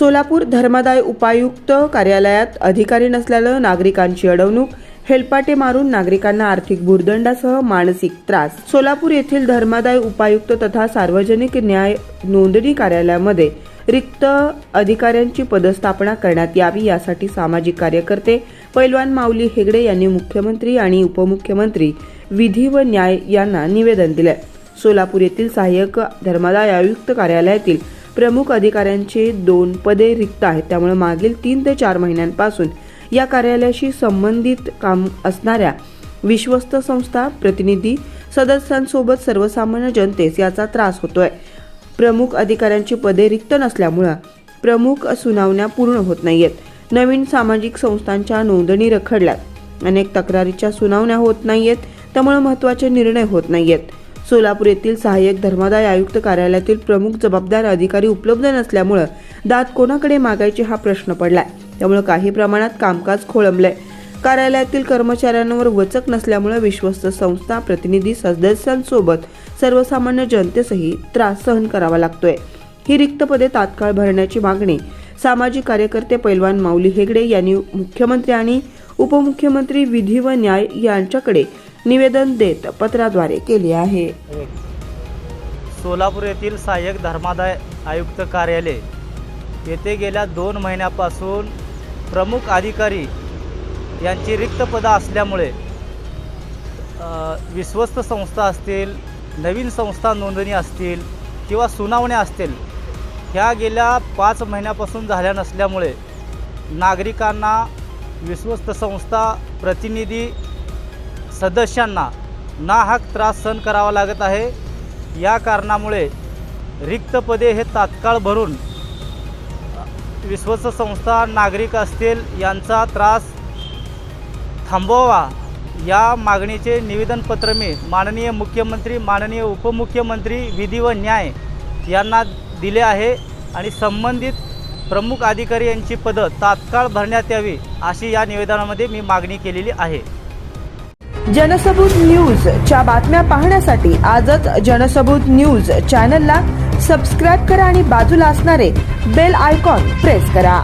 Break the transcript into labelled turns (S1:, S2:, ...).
S1: सोलापूर धर्मादाय उपायुक्त कार्यालयात अधिकारी नसल्यानं नागरिकांची अडवणूक, हेलपाटे मारून नागरिकांना आर्थिक भुर्दंडासह मानसिक त्रास। सोलापूर येथील धर्मादाय उपायुक्त तथा सार्वजनिक न्याय नोंदणी कार्यालयामध्ये रिक्त अधिकाऱ्यांची पदस्थापना करण्यात यावी यासाठी सामाजिक कार्यकर्ते पैलवान माऊली हेगडे यांनी मुख्यमंत्री आणि उपमुख्यमंत्री विधी व न्याय यांना निवेदन दिले। सोलापूर येथील सहाय्यक धर्मादाय आयुक्त कार्यालयातील प्रमुख अधिकाऱ्यांचे 2 पदे रिक्त आहेत। त्यामुळे मागील 3 ते 4 महिन्यांपासून या कार्यालयाशी संबंधित काम असणाऱ्या विश्वस्त संस्था प्रतिनिधी सदस्यांसोबत सर्वसामान्य जनतेस याचा त्रास होतोय। प्रमुख अधिकाऱ्यांची पदे रिक्त नसल्यामुळे प्रमुख सुनावण्या पूर्ण होत नाहीयेत। नवीन सामाजिक संस्थांच्या नोंदणी रखडल्यात, अनेक तक्रारीच्या सुनावण्या होत नाहीयेत, त्यामुळे महत्त्वाचे निर्णय होत नाहीयेत। सोलापूर येथील सहाय्यक धर्मादाय आयुक्त कार्यालयातील प्रमुख जबाबदार अधिकारी उपलब्ध नसल्यामुळे दाद कोणाकडे मागायचे हा प्रश्न पडलाय। त्यामुळे काही प्रमाणात कामकाज खोळंबलंय। कार्यालयातील कर्मचाऱ्यांवर वचक नसल्यामुळे विश्वस्त संस्था प्रतिनिधी सदस्यांसोबत सर्वसामान्य जनतेसही त्रास सहन करावा लागतोय। ही रिक्त पदे तात्काळ भरण्याची मागणी सामाजिक कार्यकर्ते पैलवान माऊली हेगडे यांनी मुख्यमंत्री आणि उपमुख्यमंत्री विधी व न्याय यांच्याकडे निवेदन देत पत्राद्वारे केली आहे।
S2: सोलापूर येथील सहाय्यक धर्मादाय आयुक्त कार्यालय येथे गेल्या 2 महिन्यापासून प्रमुख अधिकारी यांची रिक्त पदं असल्यामुळे विश्वस्त संस्था असतील, नवीन संस्था नोंदणी असतील किंवा सुनावण्या असतील, ह्या गेल्या 5 महिन्यापासून झाल्या नसल्यामुळे नागरिकांना, विश्वस्त संस्था प्रतिनिधी सदस्यांना नाहक त्रास सहन करावा लागत आहे। या कारणामुळे रिक्त पदे हे तात्काळ भरून विश्वस्त संस्था, नागरिक असतील यांचा त्रास थांबवावा या मागणीचे निवेदनपत्र मी माननीय मुख्यमंत्री, माननीय उपमुख्यमंत्री विधी व न्याय यांना दिले आहे आणि संबंधित प्रमुख अधिकारी यांची पदं तात्काळ भरण्यात यावी अशी या निवेदनामध्ये मी मागणी केलेली आहे।
S1: जनसबूत न्यूजच्या बातम्या पाहण्यासाठी आजच जनसबूत न्यूज चॅनलला सबस्क्राइब करा आणि बाजूला असणारे बेल आयकॉन प्रेस करा।